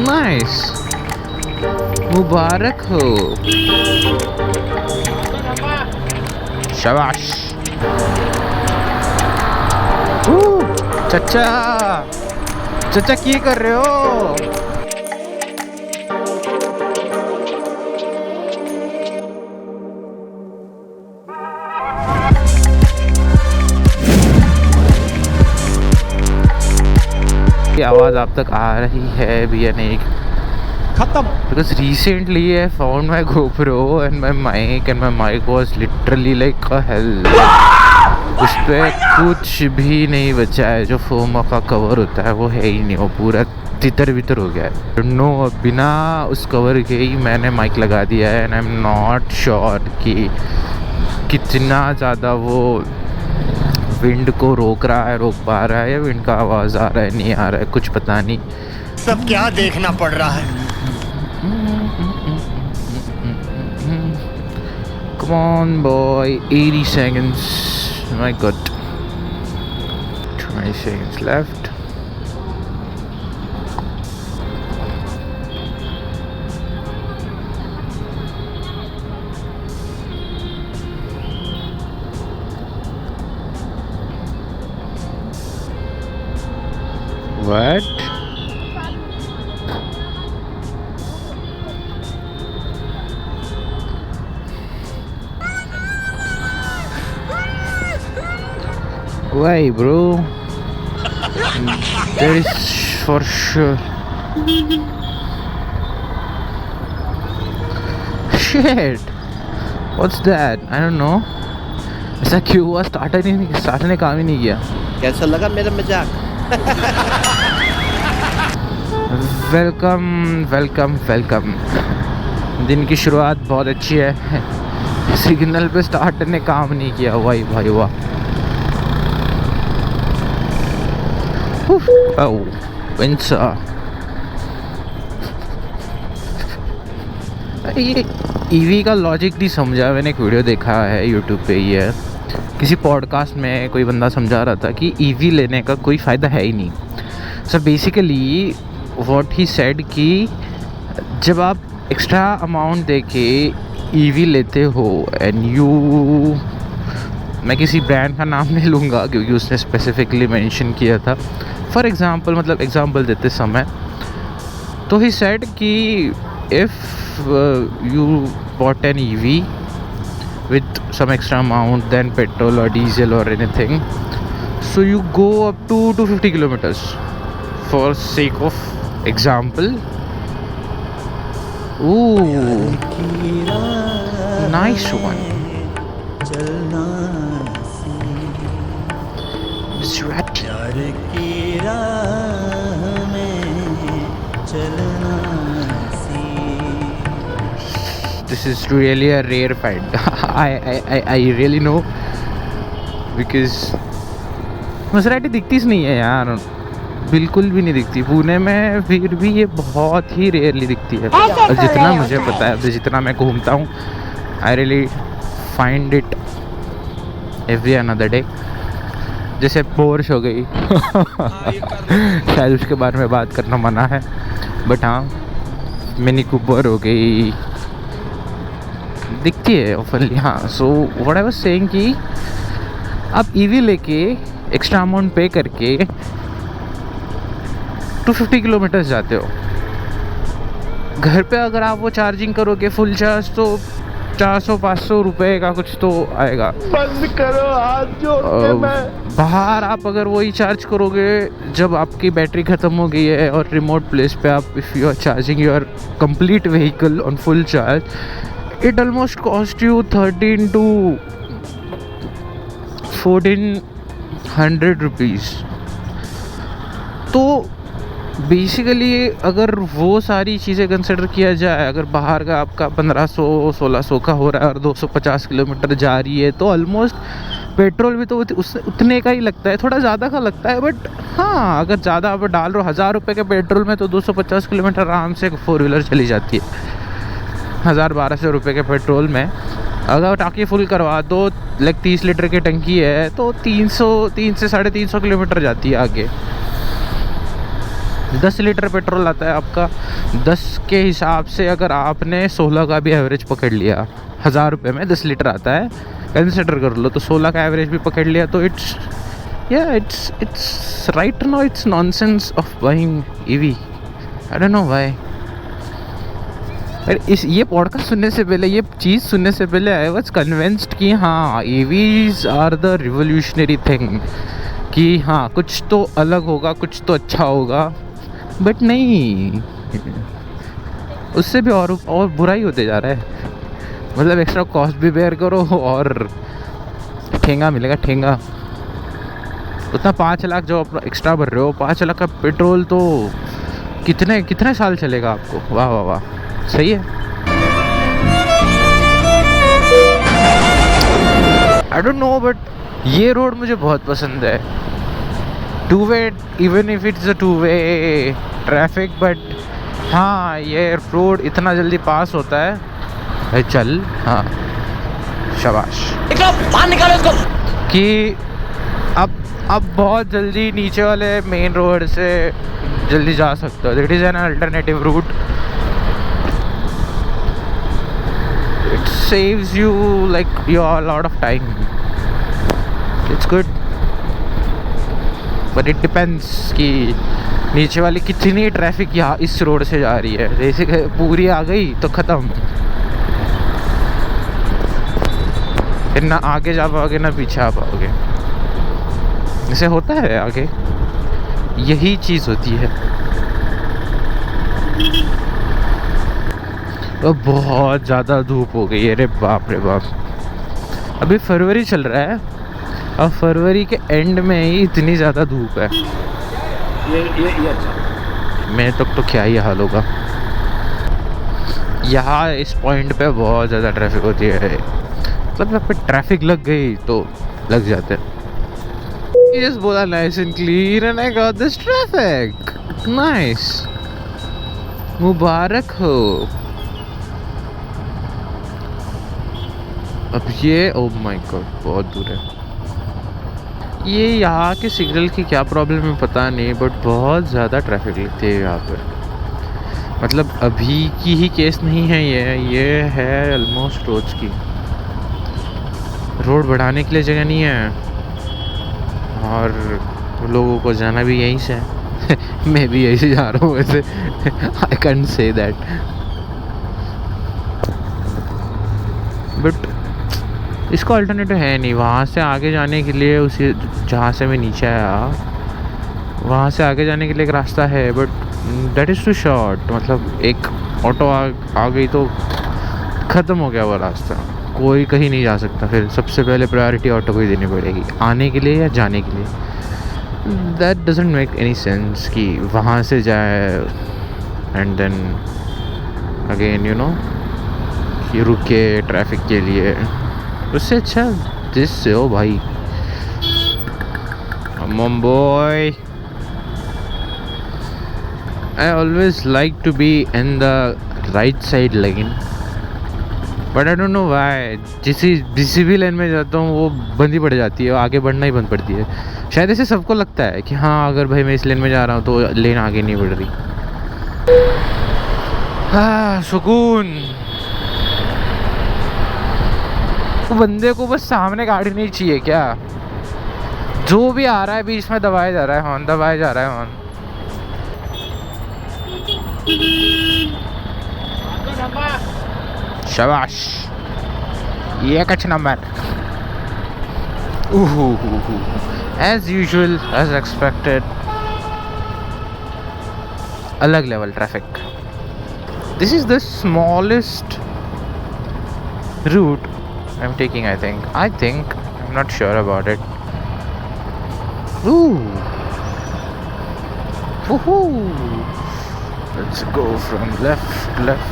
Nice, मुबारक हो, शाबाश। चचा चचा की कर रहे हो? की आवाज आप तक आ रही है भी या नहीं? खत्म। Because recently I found my GoPro and my mic was literally like a hell. उस पे कुछ भी नहीं बचा है। जो फोम का कवर होता है वो है ही नहीं, वो पूरा तितर बितर हो गया है। नो, बिना उस कवर के ही मैंने माइक लगा दिया है and I am not sure कि कितना ज़्यादा वो विंड को रोक रहा है, रोक पा रहा है, या विंड का आवाज़ आ रहा है नहीं आ रहा है, कुछ पता नहीं। सब क्या देखना पड़ रहा है। Come on boy, 80 seconds, my god, 20 seconds left. What? Why, bro? There is for sure. Shit. What's that? I don't know. ऐसा क्यों हुआ? स्टार्टर ने काम ही नहीं किया। कैसा लगा मेरा मजाक? Welcome welcome welcome. दिन की शुरुआत बहुत अच्छी है। सिग्नल पे स्टार्टर ने काम नहीं किया। वाह भाई वाह। ये ईवी का लॉजिक नहीं समझा। मैंने एक वीडियो देखा है यूट्यूब पे, ही है किसी पॉडकास्ट में कोई बंदा समझा रहा था कि ईवी लेने का कोई फ़ायदा है ही नहीं। So basically what he said कि जब आप एक्स्ट्रा अमाउंट दे के ईवी लेते हो एंड यू, मैं किसी ब्रांड का नाम नहीं लूँगा क्योंकि उसने स्पेसिफिकली मेंशन किया था, फॉर एग्जांपल, मतलब एग्जांपल देते समय, तो ही सेड कि if you bought N EV with some extra amount than petrol or diesel or anything, so you go up to 250 kilometers for sake of example. Ooh, nice one. It's right. This is really a rare find. I really know because Maserati दिखती नहीं है यार, बिल्कुल भी नहीं दिखती पुणे में, फिर भी ये बहुत ही रेयरली दिखती है। और जितना मुझे पता है, जितना मैं घूमता हूँ, I really find it every another day. जैसे पोर्श हो गई शायद उसके बारे में बात करना मना है, बट हाँ, मिनी कूपर हो गई, दिखती है ऑफरली। हाँ, so what I was saying कि आप ईवी लेके एक्स्ट्रा अमाउंट पे करके 250 किलोमीटर्स जाते हो। घर पे अगर आप वो चार्जिंग करोगे फुल चार्ज तो 400-500 रुपए का कुछ तो आएगा। बंद करो हाथ जोड़ के। मैं बाहर आप अगर वही चार्ज करोगे जब आपकी बैटरी ख़त्म हो गई है और रिमोट प्लेस पे आप, if you are charging your complete vehicle on full charge, it almost cost you 13 to 1400 rupees। तो बेसिकली अगर वो सारी चीज़ें कंसिडर किया जाए, अगर बाहर का आपका 1500-1600 का हो रहा है और 250 किलोमीटर जा रही है, तो ऑलमोस्ट पेट्रोल भी तो उतने का ही लगता है, थोड़ा ज़्यादा का लगता है। बट हाँ, अगर ज़्यादा आप डाल रहे हो 1000 रुपये के पेट्रोल में, तो 250 किलोमीटर आराम से 4 व्हीलर चली जाती है। 1000-1200 रुपये के पेट्रोल में अगर टाँकी फुल करवा दो, लाइक 30 लीटर की टंकी है, तो 300 से 350 किलोमीटर जाती है आगे। 10 लीटर पेट्रोल आता है आपका। 10 के हिसाब से अगर आपने 16 का भी एवरेज पकड़ लिया, 1000 रुपये में 10 लीटर आता है, कंसिडर कर लो, तो 16 का एवरेज भी पकड़ लिया, तो it's right now it's nonsense of buying EV. I don't know why. ये पॉडकास्ट सुनने से पहले, ये चीज़ सुनने से पहले आई वॉज कन्विंस्ड कि हाँ EVs are the revolutionary thing, कि हाँ कुछ तो अलग होगा, कुछ तो अच्छा होगा, बट नहीं, उससे भी और बुरा ही होते जा रहा है। मतलब एक्स्ट्रा कॉस्ट भी बेयर करो और ठेंगा मिलेगा, ठेंगा। उतना 5 लाख जो आप एक्स्ट्रा भर रहे हो, 5 लाख का पेट्रोल तो कितने साल चलेगा आपको। वाह वाह वाह, सही है। आई डोंट नो, बट ये रोड मुझे बहुत पसंद है। 2 way, even if it's a 2 way traffic, but हाँ ये रोड इतना जल्दी पास होता है भाई, चल हाँ शाबाश, बाहर निकालो इसको, कि अब बहुत जल्दी नीचे वाले मेन रोड से जल्दी जा सकते हो। It is an alternative route, it saves you like your lot of time, it's good, but it depends कि नीचे वाली कितनी ट्रैफिक यहाँ इस रोड से जा रही है। जैसे पूरी आ गई तो ख़त्म, फिर ना आगे जा पाओगे ना पीछे आ पाओगे। ऐसे होता है आगे, यही चीज़ होती है। तो बहुत ज़्यादा धूप हो गई है, अरे बाप रे बाप। अभी फरवरी चल रहा है और फरवरी के एंड में ही इतनी ज़्यादा धूप है। ये अच्छा। मेरे तक तो क्या ही हाल होगा। यहाँ इस पॉइंट पे बहुत ज़्यादा ट्रैफिक होती है, मतलब यहाँ पे ट्रैफिक लग गई तो लग जाते हैं। Just बोला nice and clean and I got this traffic. Nice. मुबारक हो। अब ये oh my god बहुत दूर है। ये यहाँ के सिग्नल की क्या प्रॉब्लम है पता नहीं, बट बहुत ज़्यादा ट्रैफिक लगती है यहाँ पर। मतलब अभी की ही केस नहीं है ये है ऑलमोस्ट रोज की। रोड बढ़ाने के लिए जगह नहीं है और लोगों को जाना भी यहीं से है। मैं भी यहीं से जा रहा हूँ वैसे, I can't say that, but इसका अल्टरनेटिव है नहीं। वहाँ से आगे जाने के लिए, उसी जहाँ से मैं नीचे आया वहाँ से आगे जाने के लिए एक रास्ता है, but that is too short. मतलब एक ऑटो आ गई तो ख़त्म हो गया वो रास्ता, कोई कहीं नहीं जा सकता। फिर सबसे पहले प्रायोरिटी ऑटो को ही देनी पड़ेगी आने के लिए या जाने के लिए। That doesn't make any sense कि वहाँ से जाए and then again you know कि रुके ट्रैफिक के लिए। उससे अच्छा जिससे हो भाई, Mumbai. I always like to be in the right side lane, but I don't know why जिस भी लेन में जाता हूँ वो बंद ही पड़ जाती है, आगे बढ़ना ही बंद पड़ती है। शायद ऐसे सबको लगता है कि हाँ अगर भाई मैं इस लेन में जा रहा हूँ तो लेन आगे नहीं बढ़ रही। हाँ सुकून। तो बंदे को बस सामने गाड़ी नहीं चाहिए क्या, जो भी आ रहा है बीच में दबाया जा रहा है हॉर्न, दबाया जा रहा है हॉर्न। शाबाश, ये कुछ number. As usual as expected, अलग level traffic. This is the smallest route I am taking. I think I am not sure about it. Let's go from left, left,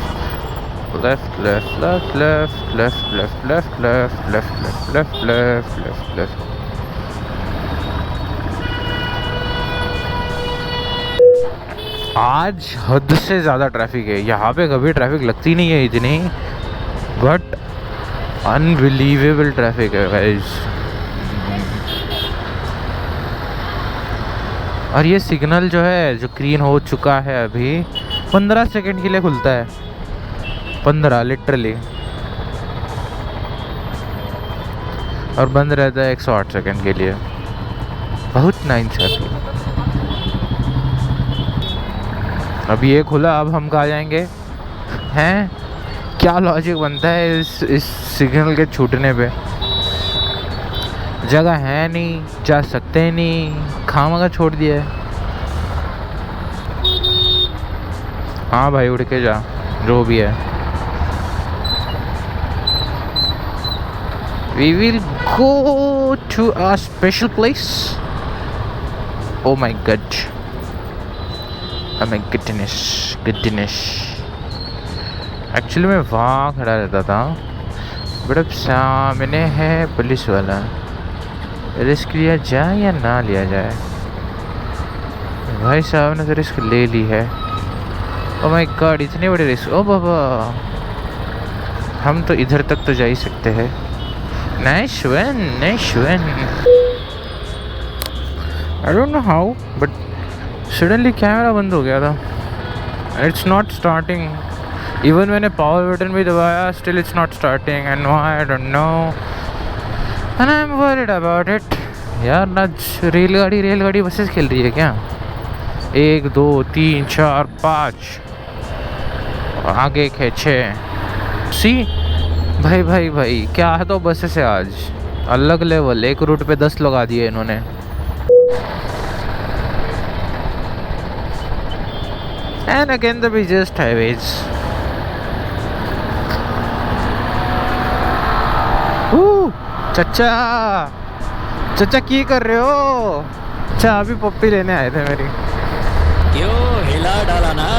left, left, left, left, left, left, left, left, left, left, left, left, left, left. आज हद से ज़्यादा traffic है यहाँ पे। कभी traffic लगती नहीं है इतनी, बट अनबिलीवेबल ट्रैफिक है गाइस। और ये सिग्नल जो है, जो ग्रीन हो चुका है अभी, 15 सेकंड के लिए खुलता है। 15 लिटरली, और बंद रहता है 108 सेकंड के लिए। बहुत नाइंसाफी। अब ये खुला, अब हम कहाँ जाएंगे हैं? क्या लॉजिक बनता है इस सिग्नल के छूटने पे? जगह है नहीं, जा सकते नहीं, खामखा छोड़ दिया है। हाँ भाई, उड़ के जा, जो भी है। We will go to a special place. Oh my god. Oh my goodness. Actually मैं वहाँ खड़ा रहता था, बट अब सामने है पुलिस वाला। रिस्क लिया जाए या ना लिया जाए? भाई साहब ने तो रिस्क ले ली है। Oh my god, इतनी बड़ी रिस्क। ओ बाबा, हम तो इधर तक तो जा ही सकते हैं। Nice one. I don't know how, but suddenly camera बंद हो गया था। It's not starting. Even मैंने पावर बटन भी दबाया, still it's not starting. And why, I don't know. And I'm worried about it. यार ना, रेलगाड़ी बसेस खेल रही है क्या? 1 2 3 4 5 आगे खींचे। सी भाई क्या है तो बस से आज अलग लेवल। एक रूट पे 10 लगा दिए इन्होंने। And again the biggest highways. चचा की कर रहे हो? अच्छा, अभी पप्पी लेने आए थे मेरी। क्यों हिला डाला ना?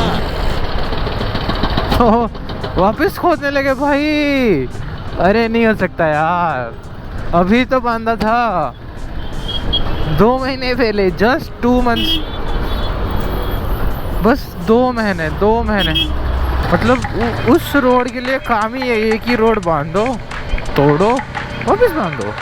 वापस खोदने लगे भाई। अरे नहीं हो सकता यार, अभी तो बांधा था। 2 महीने पहले, जस्ट 2 months, बस 2 महीने। मतलब उस रोड के लिए काम ही है, एक ही रोड बांधो, तोड़ो, वापस बांधो।